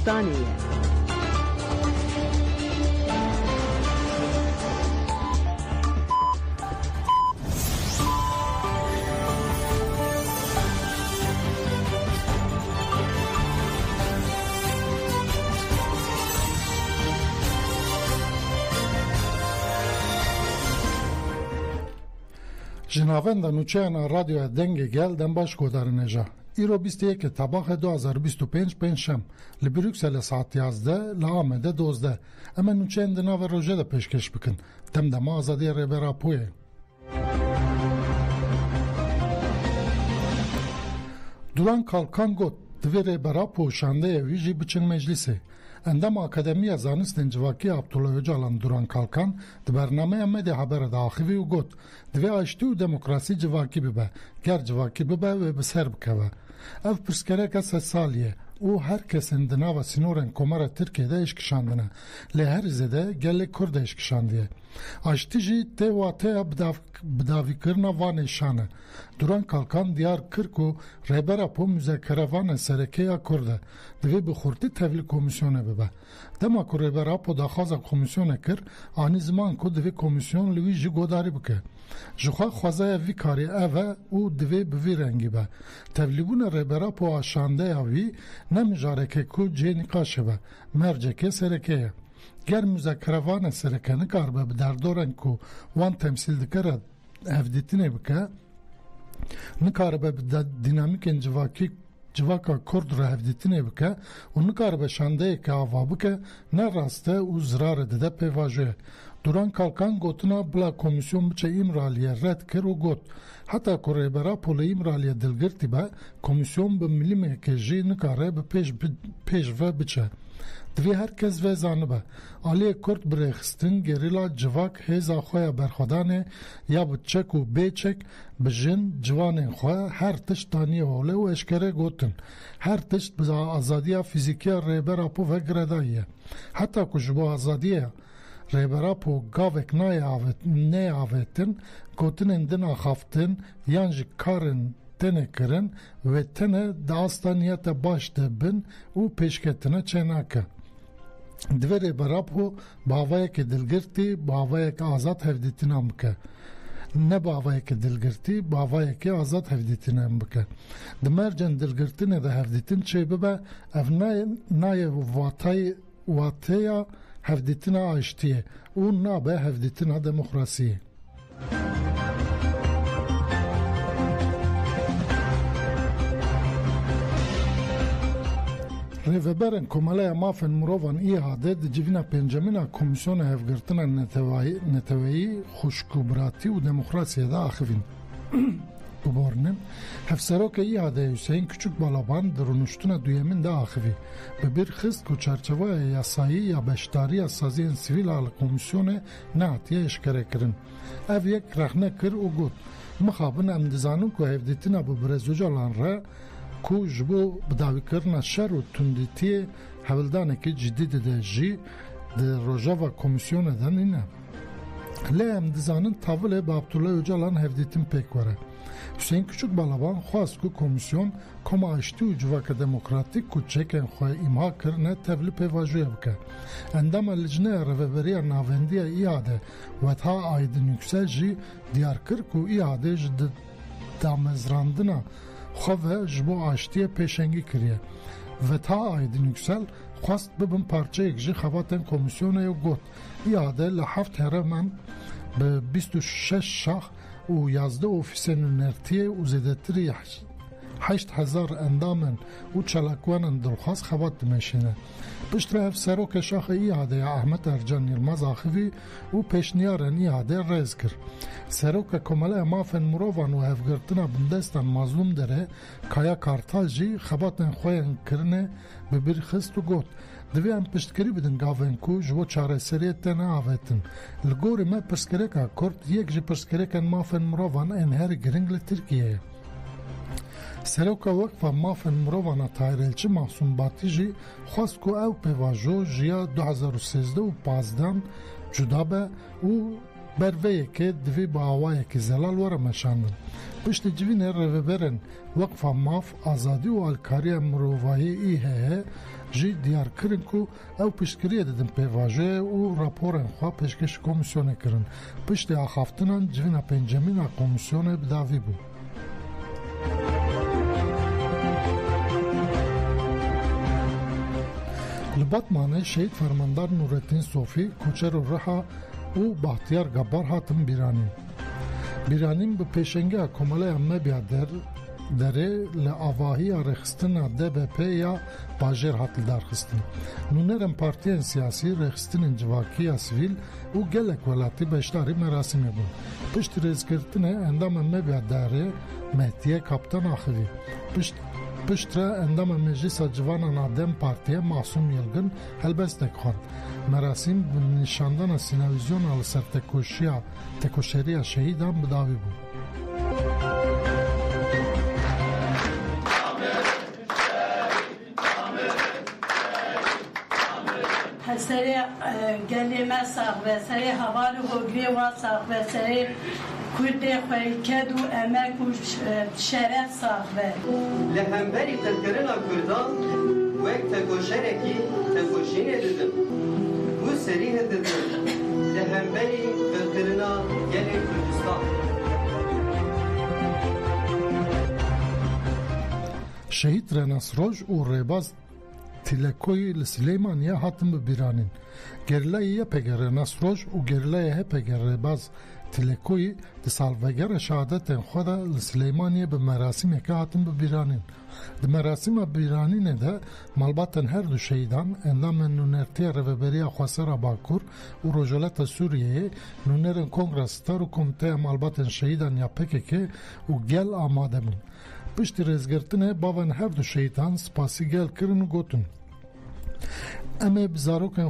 کوردستانیه. جنابند نوچهان رادیو دنگ گل دن باش گودارنجا. ایرو 21 تباخ 2025 پنجشنبه لبروکسل ساعت 11 لآمده 12. اما نوچهان دناو روژه ده پیشکش بکن. دم دم آزادی ریبرا پویه. دولان کالکان گوت دوی ریبرا پوشانده ویجی بچن مجلسه. اندام اکادمی زانستن جواکی عبدالله öcalan duran kalkan د برنامه مدی خبر داخوی و گوت دوی آشتی و دموکراسی جواکی ببه گر جواکی ببه و بسر بکوه اف پرسکره کس سالیه او هر کسین دنا و سینورن کمر ترکیه ده اشکشاندنه لی هر زده گل کرد اشکشاندیه آشتی جی تی واته بداوی کرنا وانشانه دوران کالکان دیار کرکو ریبرا پو مذاکره وان سرکه یا کرده دوی بخورتی تحویل کمیسیونه ببه دما که ریبرا پو داخواز کمیسیونه کر آنی زمان که دوی کمیسیون لوی جی گوداری بکه جوخوا خوازه وی کاری اوه او دوی بوی رنگی به تحویلبون ریبرا پو آشانده اوی نمیجارکه که جه نقاشه به مرجکه سرکه گر مذاکروان سرکه نکار به دردورن که وان تمثیل دکره هفدیتینه بکه نکار به دینامیکن جواکا کرد را هفدیتینه بکه و نکار به شانده که آوا بکه نه راسته او زرار دده پیواجه دوران کالکان گوتنا بلا کمیسیون بچه ایمرالیه رد کر و گوت حتی که ریبرا پول ایمرالیه دلگرتی به کمیسیون به ملیمه که جی نکاره به پیش و بچه دوی هر کس و زانه به آلی کرد برخستن گریلا جواک هیزا خواه برخودانه یا بچک و بیچک بجن جوان خواه هر تشت تانی حوله و اشکره گوتن هر تشت بزا آزادی فیزیکی ریبرا پو و گرداییه حتی که جبو آزادیه ریبرا پو گاوک نه آویتن گوتن اندن آخافتن یانج کارن تنه کرن و تنه داستانیت باش ده بن و پیشکتنه چناکه دوی ریبرا پو باوای که دلگرتی باوای که آزاد هفدیتینا مکه نه باوای که دلگرتی باوای که آزاد هفدیتینا مکه دمرجن دلگرتینه ده هفدیتین چه ببه اف نای واتیا هفدیتینا آشتیه او نابه هفدیتینا دموکراسیه ریوبرن کماله مافن مروان ایهاده د جوینا پنجمینا کمیسیون هفگرتنا نتوایی خوشکوبراتی و دموکراسی ده آخوین ببارنن هفسراک ایهاده حسین küçük balaban درونشتون دویمین ده آخوی به بیر خست که چرچوه یاسایی یا بشتاری یا سازین سیویل آل کمیسیون نهاتیه اشکره کرن او یک رخنه کر و گود مخابن امدزانم که هفدیتینا ببرزوجا لان را کو جبو بداوی کرنا شر و تندیتی حولدانه که جدید ده جی ده روژا و کمیسیون دن اینه لی امدزانن تاوله با عبدالله öcalan هفدیتین پیک وره Hüseyin Küçükbalaban خواست که کمیسیون کما اشتی و جواک دموکراتیک که چکن خواه امها کرنه تبلی پیواجوه بکه اندام لجنه روبری ناوندی ایاده و تا آیدن yüksel جی دیار کر که ایاده جد دامزراندنا خواه جبو آشتی پیشنگی کریه و تا آیدن yüksel خواست ببین پارچه یک جی خواتن کمیسیونه یو گوت ایاده لحفت هرمان به 26 شاخ و 11 ofisinin nertiye u zedetiri 8000 endamın u çalakvanın درخواست خبات دمشینه پشت رفت سروک شاخ ایاده احمد ارجان یلماز آخوی و پیشنیارن ایاده ریز کر سروک کماله مافن مروان و هفگرتنا بندستان مظلوم داره کایا کارتال جی خباتن خوین کرنه ببیر خست و گوت دوی هم پشتکری بدن گاوین کو جو چاره سریت نه آویتن لگوری ما پشتکرکا کرد یک جی پشتکرکن مافن مروان انهر گرنگ لترکیه سروکا وقفا مافن مرووانا تایرلچی محسوم باتی جی خواست که او پیواجو جیا 2013 و 15 جدا به و بروی که دوی با آوای که زلال ور مشاندن پشت جوین روبرن وقف ماف آزادی و الکاری مروایی ایه جی دیار کرن کو او پشتگیری دادن پیواجه و راپورن خواه پشکش کمیسیونه کرن پشت آخافتنان جوین پنجمین کمیسیونه بداوی بود. لباتمانه شهید فرماندار نورالدین صوفی کوچر و رها و بختیار گبار هاتم بیرانیم به پیشنگی کماله امه بیادر دره لآواهی رخستن DBP یا باجر هاتل دارخستن نونرم پارتیان سیاسی رخستن جواکی سیویل و گلک ولاتی بشتاری مراسمی بود پشت ریزگرتن اندام امه بیادره مهدیه کپتان آخری پشت را اندام مجلس جوانان آدم پارتیه معصوم یلگن هلبستک خواند مراسم نشاندن سینویزیون آل سر تکوشری شهیدان بداوی بود. سری گلیمه ساقبه سری هوار هوگری و ساقبه سری کرده خوی کد و امک و شرف ساقبه لهمبری تذکرنا کردان وک تگوشرکی تگوشینه دیدم و سریه دیدم لهمبری تذکرنا یعنی کردستان شهید رنسروج و ریباز تلکوی لسلیمانیه هاتم بیرانین گرلای پگر نسروج و گرلای پگر ریباز تلکوی د سالوگر شهادت خود لسلیمانیه به مراسم که هاتم بیرانین د مراسم بیرانین ده مالباتن هر دو شهیدان اندام نونرتی روبری خواصر باکور و رجالت سوریه نونرن کنگرس تر و کمیته مالباتن شهیدان یا پکه و گل آماده بون پشت رزگرتنه باون هر دو شهیدان سپاسی گل کرن و گوتن امه بزاروکن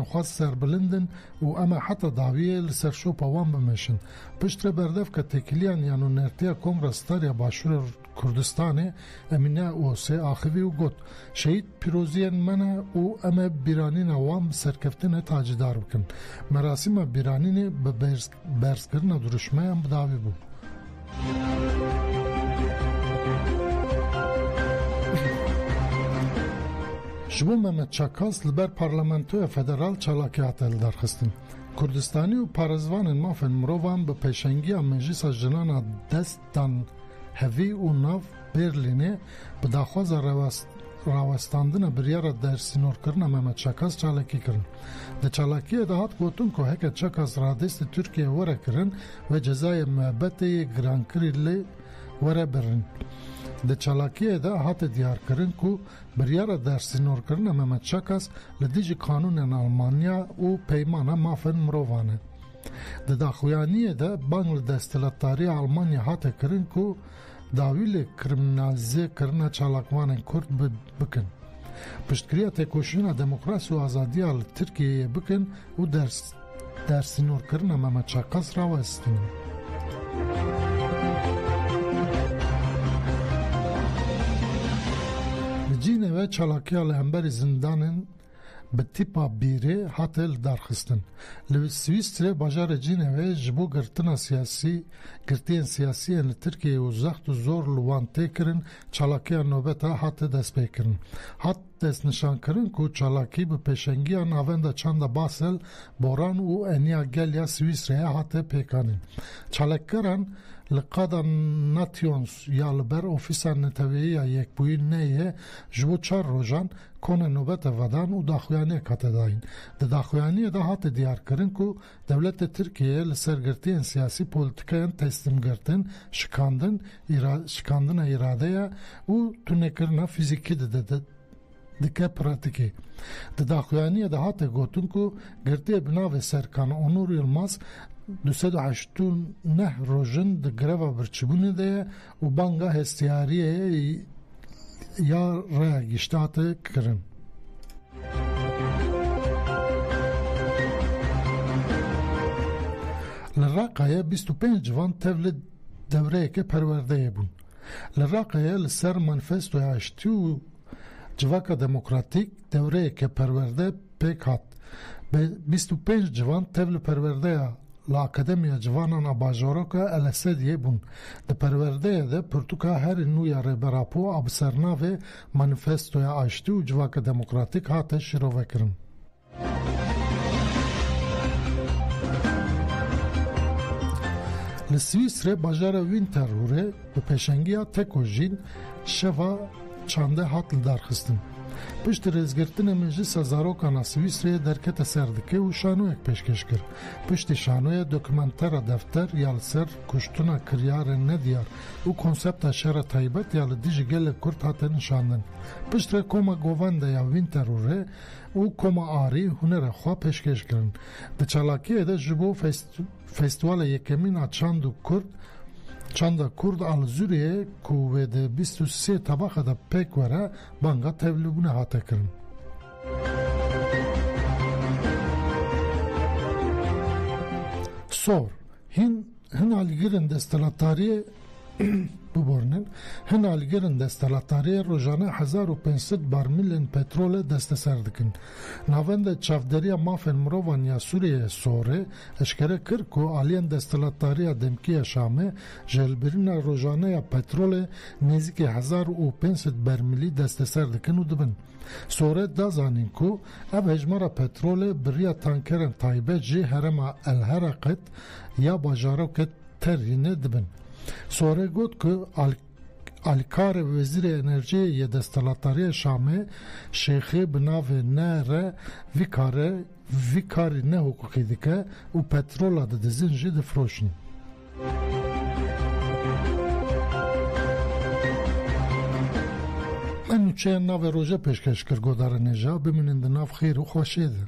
خواه سربلندن و امه حتی دعویه لسرشو پاوان بمشن پشت بردف که تکلیان یا نونرتی کنگرستار یا باشور کردستانه امینه و سه آخوی و گوت شهید پیروزین منه و امه بیرانین وام سرکفتن تاجدار بکن مراسم بیرانین به برزگرن درشمه هم بداوی بود. جبو محمد چاکاس لبر پارلمانتوی فدرال چالاکی هاتل درخستن کردستانی و پارزوان مافن مروان به پیشنگی مجلس جنان دستان هوی و ناف برلینه به داخواز راوستاندن بریار در سینور کرن محمد چاکاس چالاکی کرن ده چالاکی ده هات گوتون که هکا چاکاس رادست ترکیه وره کرن و جزای محبت گرانکری لی وره برن د چالاکیه ده هات دیار کرن کو بریار در سینور کرن محمد چاکاس لدیج قانون آلمانیا و پیمان مافن مروانه د داخویانیه ده بانگل دستلاتاری آلمانیا هات کرن کو داویل کرمنالزه کرن چالاکوان کرد بکن پشتگیری تکوشینا دموکراسی و آزادی آل ترکیه بکن و در سینور کرن محمد چاکاس را وستین جینه و چالاکی هنبری زندانن به تیپا بیره هاتل درخستن لسویستر باجار جینه و جبو گرتن سیاسی ان ترکیه و زخت و زور لوان تکرن چالاکی نوبت هات دست بکرن هات دست نشان کرن که چالاکی به پیشنگی ناوند چند باسل بوران و انیا گلیا سویسره هات پیکانین چالاکران لقادا ناتیونز یا لبر اوفیسا نتویی یک بوی نیه جبو چار روژان کنه نوبت ودان و داخویانی کات داین ده داخویانی ده هات دیار کرن که دولت ترکیه لسرگرتین سیاسی پولیتیکین تسلیم گرتن شکاندن اراده و تونکرنا فیزیکی ده دکه پراتیکی ده داخویانی ده هات گوتن که گرتی بناو سرکان اونور یلماز 289 روژن ده گروا برچبونه ده و بانگا هستیاریه یا رای گشتات کرن لراقایه 25 جوان تولد دوره که پرورده بون لراقایه لسر منفستو اشتی و جواکا دموکراتیک دوره که پرورده پیک هات به 25 جوان تبل پرورده l'Akademiya Civanan a Bajaroka Esediyê bûn. Di perwerdeyê de pirtûka herî nû ya rêberapo a bi sernavê manîfestoya aştî û civaka demokratîk hate şîrovekirin. Li Swîsrê bajara Winterthurê bi pêşengiya Tekojîn şeva çandê hat li darxistin. Piştî rêzgirtinê Meclîsa Zarokan a Swîsreyê derkete serdikê û şanoyek pêşkêş kir. Piştî şanoyê dokumentera defter ya li ser kuştina kiryarên nediyar û konsepta şera taybet ya li dijî gelek Kurd hate nişandin. Piştre koma govende ya Winterthurê û koma arî hunera xwe pêşkêş kirin. Di çalakiyê de ji bo festîvala yekemîn a çand û Kurd Çanda Kurd al Zürihê ku wê di 23 tabaxa de pêk were banga tevlîbûnê hate kirin. Sor hin alîgirên desthilatdariyê biborînin hin alîgirên desthilatdariyê rojane 1500 barmîlên petrolê desteser dikin. Navenda çavderiya mafên mirovan ya Sûriyeyê Sorê eşkere kir ku aliyên desthilatdariya Demkiya Şamê ji hilbirîna rojaneya petrolê nêzîkî 1500 barmîlî desteser dikin û dibin. Sorê da zanîn ku ev hejmara petrolê biriya tankerên taybet jî herêma El Hereqet ya bajarokê Terînê dibin. Sorê got ku alîkarê Wezîrê Enerjiyê yê desthilatdariya Şamê Şêxê bi navê Nere vî karî nehukukî dike û petrola didizin jî difiroşin. Em nûçeyên navê roja pêşkêş kir godarên êja bimînin di nav xêr û xweşê de.